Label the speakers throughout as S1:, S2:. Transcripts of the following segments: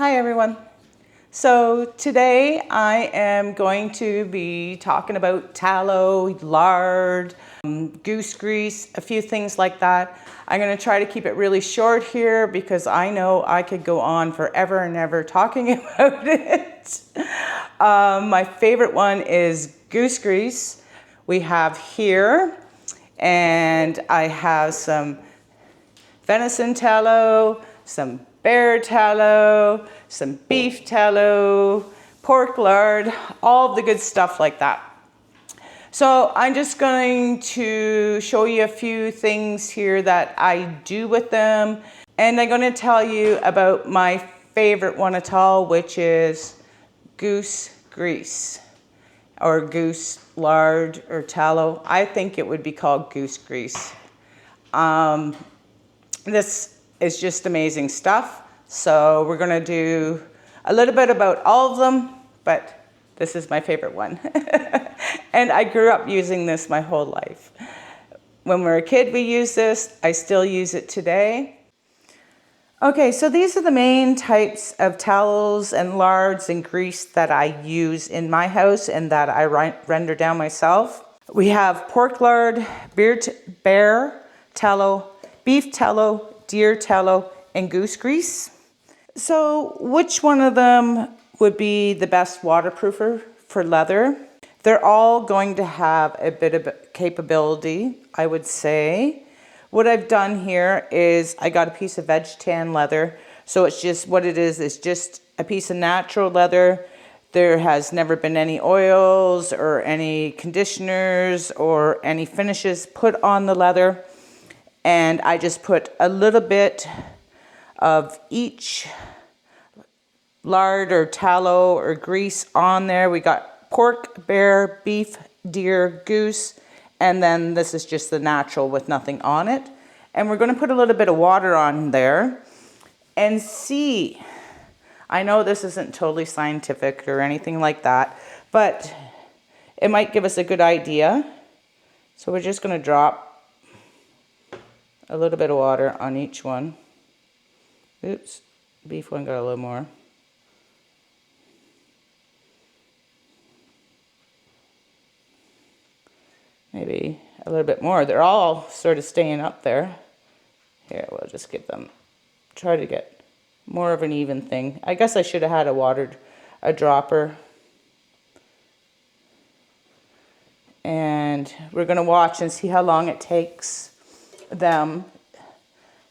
S1: Hi everyone. So today I am going to be talking about tallow, lard, goose grease, a few things like that. I'm going to try to keep it really short here because I know I could go on forever and ever talking about it. My favorite one is goose grease. We have here, and I have some venison tallow, some bear tallow, some beef tallow, pork lard, all of the good stuff like that. So I'm just going to show you a few things here that I do with them. And I'm going to tell you about my favorite one at all, which is goose grease or goose lard or tallow. I think it would be called goose grease. This is just amazing stuff. So we're going to do a little bit about all of them, but this is my favorite one. And I grew up using this my whole life. When we were a kid, we used this. I still use it today. Okay, so these are the main types of tallows and lards and grease that I use in my house and that I render down myself. We have pork lard, bear tallow, beef tallow, deer tallow, and goose grease. So which one of them would be the best waterproofer for leather? They're all going to have a bit of capability, I would say. What I've done here is I got a piece of veg tan leather. So it's just what it is just a piece of natural leather. There has never been any oils or any conditioners or any finishes put on the leather. And I just put a little bit of each lard or tallow or grease on there. We got pork, bear, beef, deer, goose, and then this is just the natural with nothing on it. And we're going to put a little bit of water on there and see. I know this isn't totally scientific or anything like that, but it might give us a good idea. So we're just going to drop a little bit of water on each one. Oops, beef one got a little more. Maybe a little bit more. They're all sort of staying up there. Here, we'll just give them, try to get more of an even thing. I guess I should have had a dropper. And we're going to watch and see how long it takes them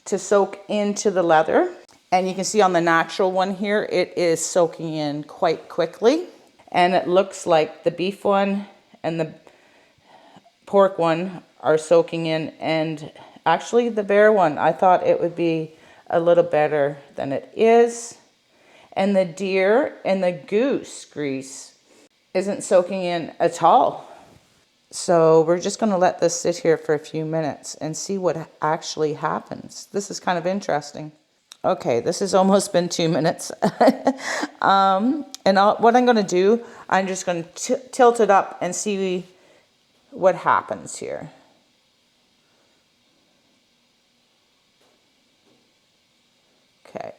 S1: to soak into the leather. And you can see on the natural one here, it is soaking in quite quickly. And it looks like the beef one and the pork one are soaking in, and actually the bear one, I thought it would be a little better than it is. And the deer and the goose grease isn't soaking in at all. So we're just going to let this sit here for a few minutes and see what actually happens. This is kind of interesting. Okay, this has almost been 2 minutes. What I'm going to do, I'm just going to tilt it up and see what happens here. Okay.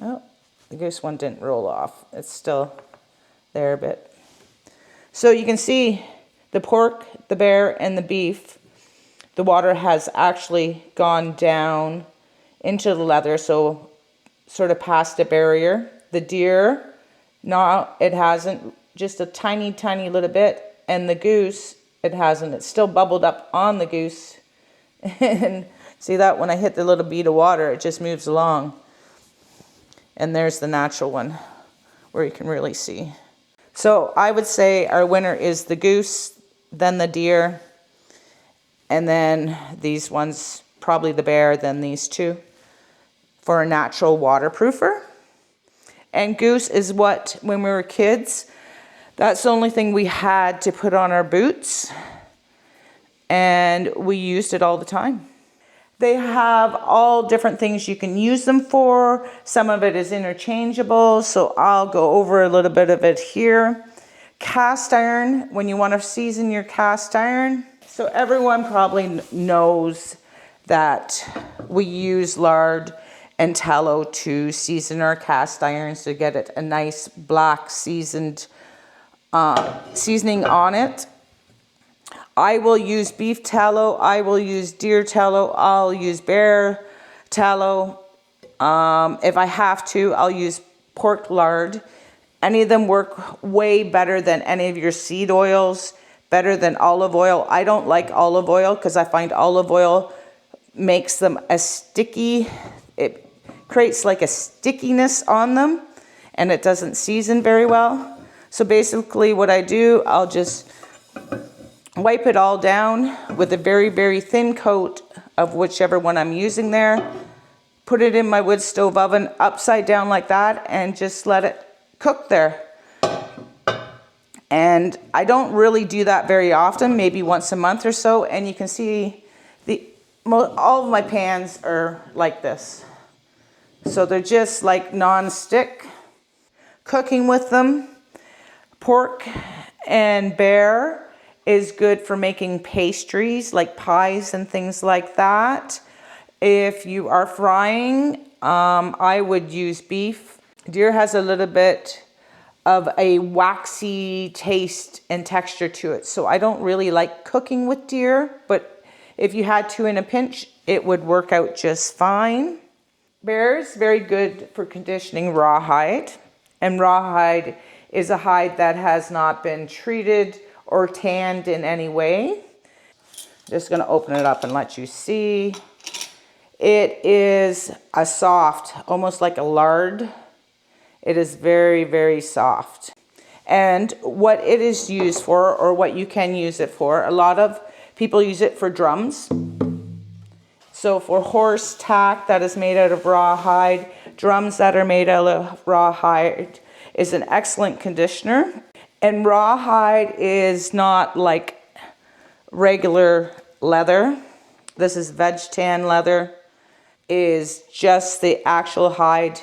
S1: Oh, the goose one didn't roll off. It's still there a bit. So you can see the pork, the bear, and the beef, the water has actually gone down into the leather, so sort of past a barrier. The deer, no, it hasn't, just a tiny, tiny little bit. And the goose, it hasn't. It's still bubbled up on the goose. And see that when I hit the little bead of water, it just moves along. And there's the natural one where you can really see. So I would say our winner is the goose, then the deer, and then these ones, probably the bear, then these two, for a natural waterproofer. And goose is what, when we were kids, that's the only thing we had to put on our boots, and we used it all the time. They have all different things you can use them for. Some of it is interchangeable, so I'll go over a little bit of it here. Cast iron, when you want to season your cast iron. So everyone probably knows that we use lard and tallow to season our cast irons to get it a nice black seasoned seasoning on it. I will use beef tallow, I will use deer tallow, I'll use bear tallow. If I have to, I'll use pork lard. Any of them work way better than any of your seed oils, better than olive oil. I don't like olive oil because I find olive oil makes them a sticky, it creates like a stickiness on them and it doesn't season very well. So basically what I do, I'll just wipe it all down with a very, very thin coat of whichever one I'm using there. Put it in my wood stove oven upside down like that and just let it cook there. And I don't really do that very often, maybe once a month or so. And you can see all of my pans are like this. So they're just like non-stick. Cooking with them, pork and bear is good for making pastries like pies and things like that. If you are frying, I would use beef. Deer has a little bit of a waxy taste and texture to it. So I don't really like cooking with deer, but if you had to in a pinch, it would work out just fine. Bear is very good for conditioning rawhide. And rawhide is a hide that has not been treated or tanned in any way. Just gonna open it up and let you see. It is a soft, almost like a lard. It is very, very soft. And what it is used for, or what you can use it for, a lot of people use it for drums. So for horse tack that is made out of rawhide, drums that are made out of rawhide is an excellent conditioner. And rawhide is not like regular leather. This is veg tan leather. Is just the actual hide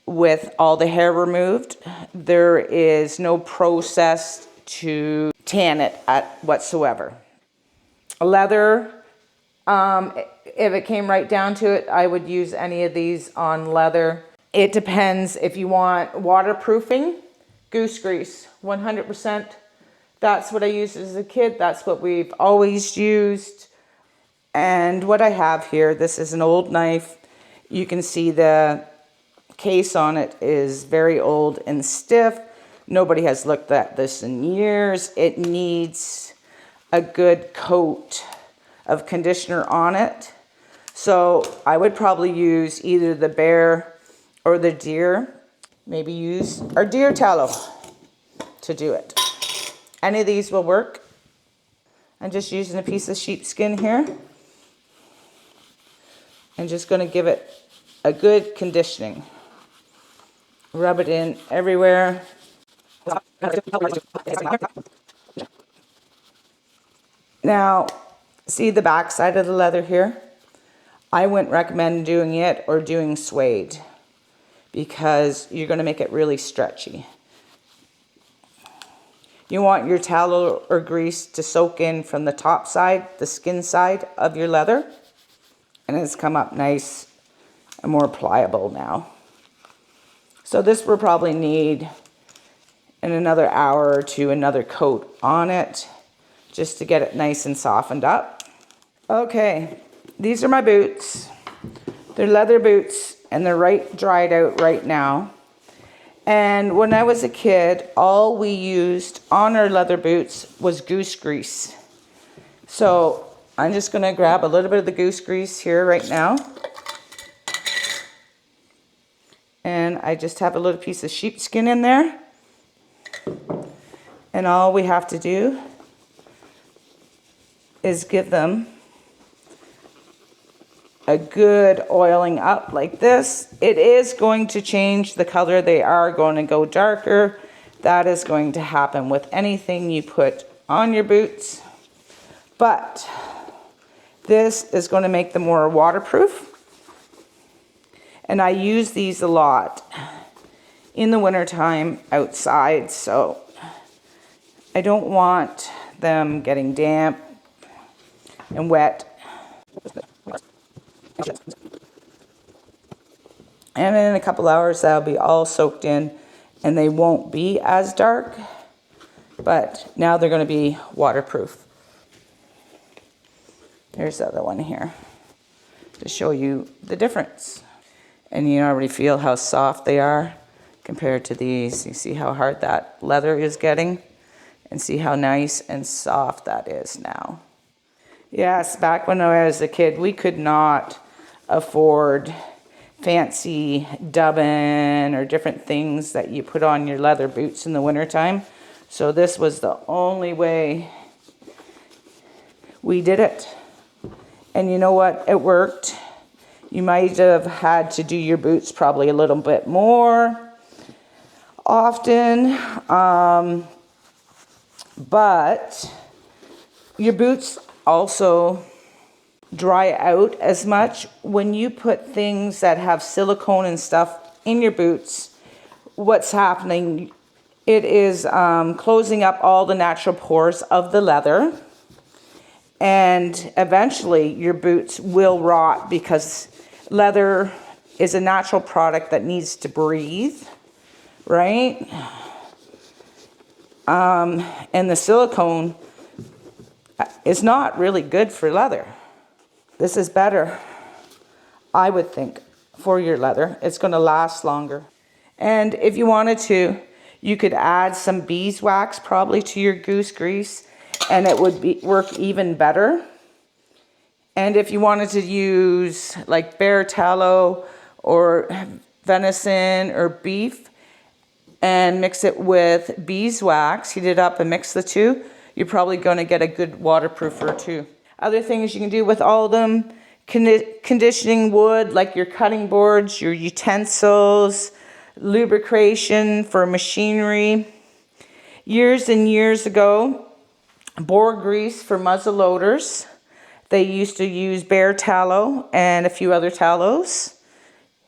S1: with all the hair removed. There is no process to tan it whatsoever. Leather, if it came right down to it, I would use any of these on leather. It depends if you want waterproofing. Goose grease, 100%. That's what I used as a kid. That's what we've always used. And what I have here, this is an old knife. You can see the case on it is very old and stiff. Nobody has looked at this in years. It needs a good coat of conditioner on it. So I would probably use either the bear or the deer. Maybe use our deer tallow to do it. Any of these will work. I'm just using a piece of sheepskin here. And just going to give it a good conditioning. Rub it in everywhere. Now, see the back side of the leather here? I wouldn't recommend doing it or doing suede because you're going to make it really stretchy. You want your tallow or grease to soak in from the top side, the skin side of your leather. And it's come up nice and more pliable now. So this will probably need in another hour or two another coat on it just to get it nice and softened up. Okay, these are my boots. They're leather boots and they're dried out right now. And when I was a kid, all we used on our leather boots was goose grease. So I'm just going to grab a little bit of the goose grease here right now. And I just have a little piece of sheepskin in there. And all we have to do is give them a good oiling up like this. It is going to change the color. They are going to go darker. That is going to happen with anything you put on your boots. But this is going to make them more waterproof. And I use these a lot in the wintertime outside, so I don't want them getting damp and wet. And in a couple hours, that'll be all soaked in and they won't be as dark. But now they're going to be waterproof. There's the other one here to show you the difference. And you already feel how soft they are compared to these. You see how hard that leather is getting and see how nice and soft that is now. Yes, back when I was a kid, we could not afford fancy dubbin or different things that you put on your leather boots in the wintertime. So this was the only way we did it. And you know what? It worked. You might have had to do your boots probably a little bit more often. But your boots also dry out as much when you put things that have silicone and stuff in your boots. What's happening? It is closing up all the natural pores of the leather, and eventually your boots will rot because leather is a natural product that needs to breathe, right? And the silicone is not really good for leather. This is better, I would think, for your leather. It's going to last longer. And if you wanted to, you could add some beeswax probably to your goose grease, and it would work even better. And if you wanted to use like bear tallow or venison or beef and mix it with beeswax, heat it up and mix the two, you're probably going to get a good waterproofer too. Other things you can do with all of them: conditioning wood, like your cutting boards, your utensils, lubrication for machinery. Years and years ago, boar grease for muzzle loaders. They used to use bear tallow and a few other tallows.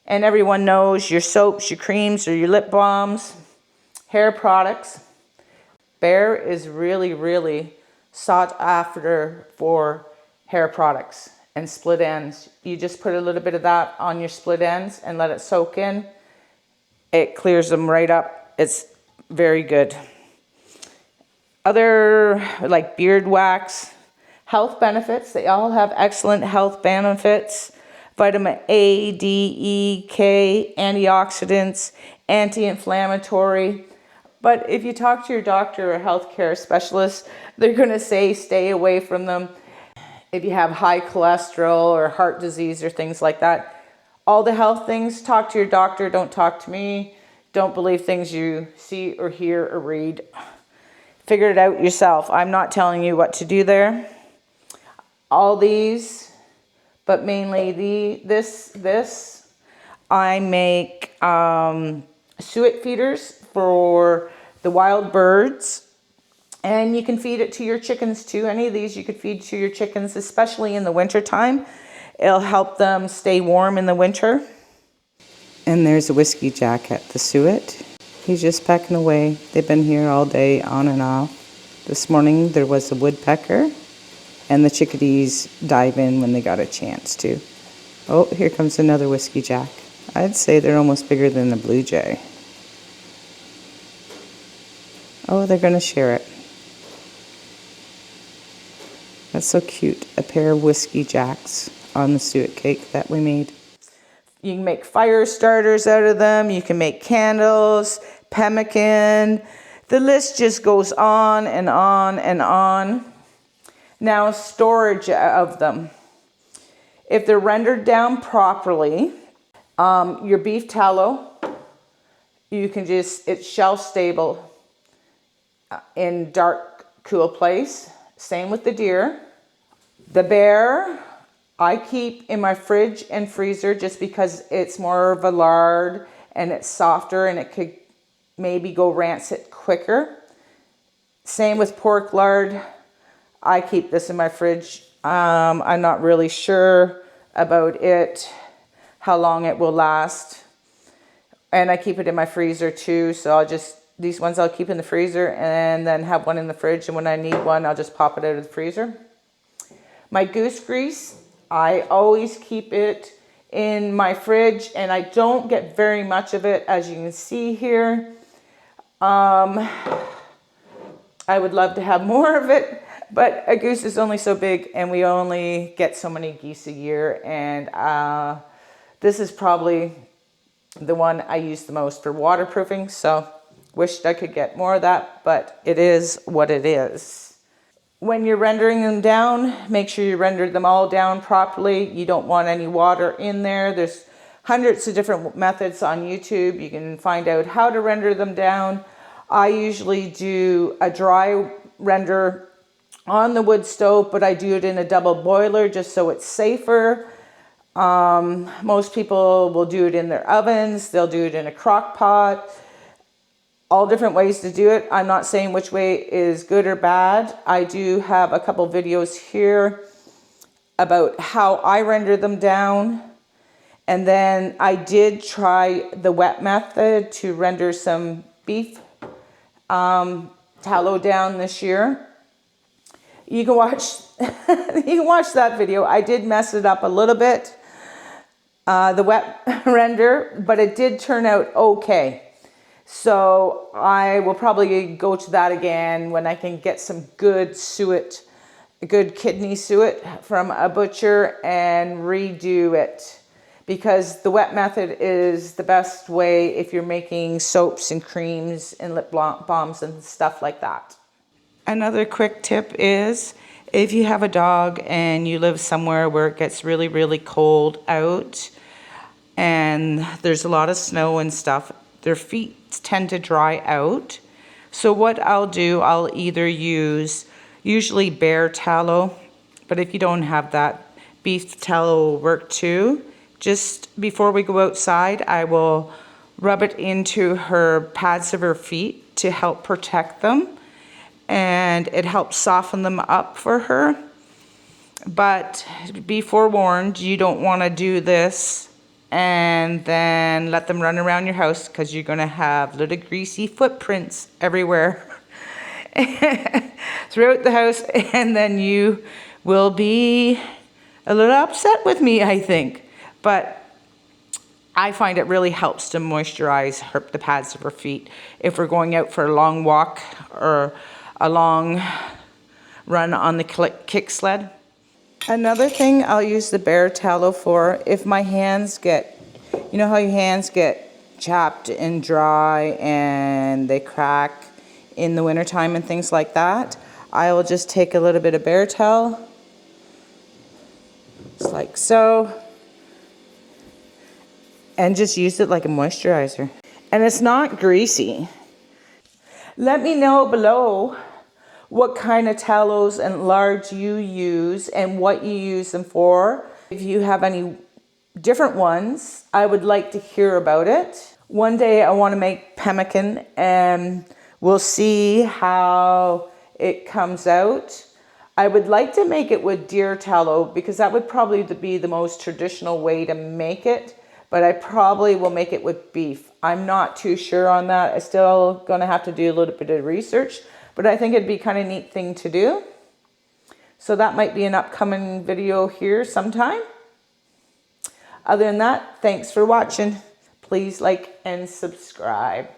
S1: And everyone knows your soaps, your creams, or your lip balms, hair products. Bear is really, really sought after for hair products and split ends. You just put a little bit of that on your split ends and let it soak in. It clears them right up. It's very good. Other like beard wax, health benefits. They all have excellent health benefits. Vitamin A, D, E, K, antioxidants, anti-inflammatory. But if you talk to your doctor or healthcare specialist, they're going to say stay away from them. If you have high cholesterol or heart disease or things like that, all the health things, talk to your doctor. Don't talk to me. Don't believe things you see or hear or read. Figure it out yourself. I'm not telling you what to do there. All these, but mainly this, I make suet feeders for the wild birds. And you can feed it to your chickens too. Any of these you could feed to your chickens, especially in the winter time. It'll help them stay warm in the winter. And there's a whiskey jacket, the suet. He's just pecking away. They've been here all day, on and off. This morning there was a woodpecker, and the chickadees dive in when they got a chance to. Oh, here comes another whiskey jack. I'd say they're almost bigger than the blue jay. Oh, they're going to share it. That's so cute. A pair of whiskey jacks on the suet cake that we made. You can make fire starters out of them. You can make candles, pemmican. The list just goes on and on and on. Now, storage of them. If they're rendered down properly, your beef tallow, you can just, it's shelf stable in dark, cool place. Same with the deer. The bear, I keep in my fridge and freezer just because it's more of a lard and it's softer and it could maybe go rancid quicker. Same with pork lard. I keep this in my fridge. I'm not really sure about it, how long it will last. And I keep it in my freezer too, so these ones I'll keep in the freezer and then have one in the fridge, and when I need one, I'll just pop it out of the freezer. My goose grease, I always keep it in my fridge, and I don't get very much of it, as you can see here. I would love to have more of it, but a goose is only so big, and we only get so many geese a year, and this is probably the one I use the most for waterproofing, so wished I could get more of that, but it is what it is. When you're rendering them down, make sure you render them all down properly. You don't want any water in there. There's hundreds of different methods on YouTube. You can find out how to render them down. I usually do a dry render on the wood stove, but I do it in a double boiler just so it's safer. Most people will do it in their ovens. They'll do it in a crock pot. All different ways to do it. I'm not saying which way is good or bad. I do have a couple videos here about how I render them down. And then I did try the wet method to render some beef tallow down this year. You can watch that video. I did mess it up a little bit, the wet render, but it did turn out okay. So I will probably go to that again when I can get some good suet, good kidney suet from a butcher and redo it. Because the wet method is the best way if you're making soaps and creams and lip balms and stuff like that. Another quick tip is if you have a dog and you live somewhere where it gets really, really cold out and there's a lot of snow and stuff, their feet tend to dry out. So what I'll do, I'll either use usually bear tallow, but if you don't have that, beef tallow will work too. Just before we go outside, I will rub it into her pads of her feet to help protect them, and it helps soften them up for her. But be forewarned, you don't want to do this and then let them run around your house, because you're going to have little greasy footprints everywhere throughout the house, and then you will be a little upset with me, I think. But I find it really helps to moisturize the pads of her feet if we're going out for a long walk or a long run on the kick sled. Another thing I'll use the bear tallow for, if my hands get, you know how your hands get chapped and dry and they crack in the wintertime and things like that, I will just take a little bit of bear towel, just like so, and just use it like a moisturizer. And it's not greasy. Let me know below what kind of tallows and lards you use and what you use them for. If you have any different ones, I would like to hear about it. One day I want to make pemmican, and we'll see how it comes out. I would like to make it with deer tallow, because that would probably be the most traditional way to make it, but I probably will make it with beef. I'm not too sure on that. I'm still gonna have to do a little bit of research, but I think it'd be kind of neat thing to do. So that might be an upcoming video here sometime. Other than that, thanks for watching. Please like and subscribe.